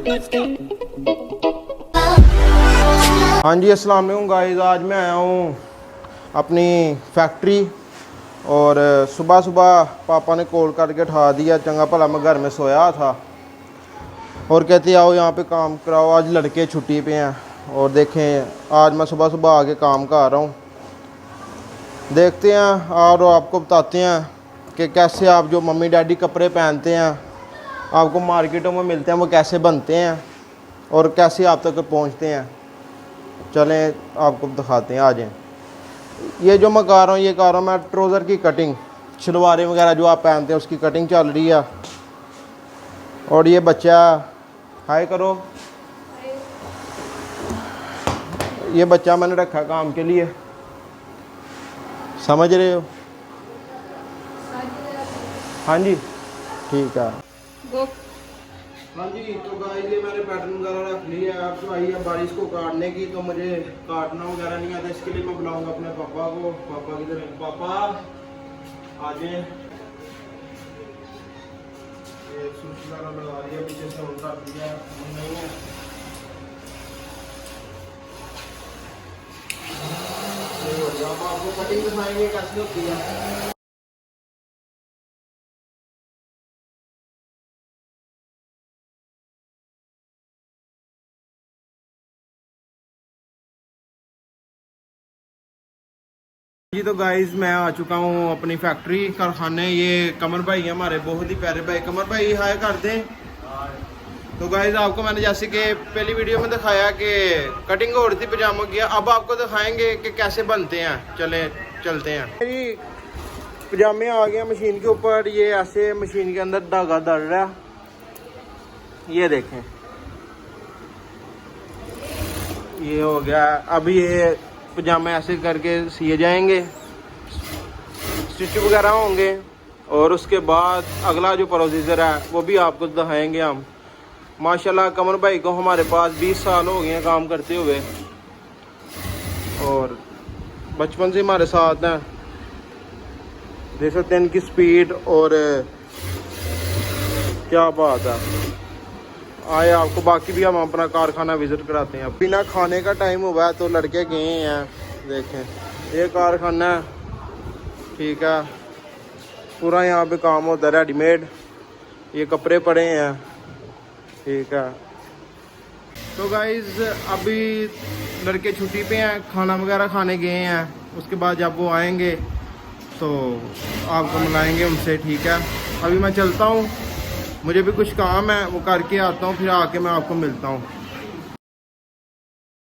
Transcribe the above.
हाँ जी, अस्सलाम वालेकुम गाइस। आज मैं आया हूँ अपनी फैक्ट्री और सुबह सुबह पापा ने कॉल करके उठा दिया। चंगा भला मैं घर में सोया था और कहते आओ यहाँ पे काम कराओ, आज लड़के छुट्टी पे हैं। और देखें आज मैं सुबह सुबह आके काम कर रहा हूँ। देखते हैं और आपको बताते हैं कि कैसे आप जो मम्मी डैडी कपड़े पहनते हैं आपको मार्केटों में मिलते हैं वो कैसे बनते हैं और कैसे आप तक पहुँचते हैं। चलें आपको दिखाते हैं, आ जाएं। ये जो मैं कर रहा हूँ, ये कर रहा हूँ मैं ट्राउज़र की कटिंग, शलवारें वगैरह जो आप पहनते हैं उसकी कटिंग चल रही है। और ये बच्चा हाय करो, ये बच्चा मैंने रखा काम के लिए, समझ रहे हो? हाँ जी ठीक है। हाँ जी, तो गाइस ये मैंने पैटर्न वगैरह रख लिया है। अब तो आई है बारिश को काटने की, तो मुझे काटना वगैरह नहीं आता, इसके लिए मैं बुलाऊंगा अपने पापा को। पापा की तरह, पापा आ जाए। ये स्विच वगैरह लगा दिया, पीछे से उल्टा दिया नहीं है। अब आपको कटिंग दिखाएंगे कैसे होती है। जी तो गाइस मैं आ चुका हूँ अपनी फैक्ट्री कारखाने। ये कमर भाई हमारे बहुत ही प्यारे भाई। कमर भाई हाय कर दें। तो गाइस आपको मैंने जैसे कि पहली वीडियो में दिखाया कि कटिंग हो रही थी पजामों की, अब आपको दिखाएंगे कि कैसे बनते हैं। चलते हैं। मेरी पजामे आ गए मशीन के ऊपर। ये ऐसे मशीन के अंदर धागा दड़ रहा है, ये देखें, ये हो गया। अब ये पजामे ऐसे करके सिए जाएंगे, स्टिच वगैरह होंगे और उसके बाद अगला जो प्रोसीजर है वो भी आपको दिखाएंगे हम। माशाल्लाह कमर भाई को हमारे पास 20 साल हो गए हैं काम करते हुए और बचपन से हमारे साथ हैं। देख सकते हैं इनकी स्पीड और क्या बात है। आए आपको बाकी भी हम अपना कारखाना विजिट कराते हैं। बिना खाने का टाइम हुआ है तो लड़के गए हैं। देखें ये कारखाना है, ठीक है, पूरा यहाँ पे काम होता है रेडीमेड। ये कपड़े पड़े हैं, ठीक है। तो गाइज अभी लड़के छुट्टी पे हैं, खाना वगैरह खाने गए हैं। उसके बाद जब वो आएंगे तो आपको मिलाएंगे उनसे, ठीक है। अभी मैं चलता हूँ, मुझे भी कुछ काम है वो करके आता हूँ, फिर आके मैं आपको मिलता हूँ।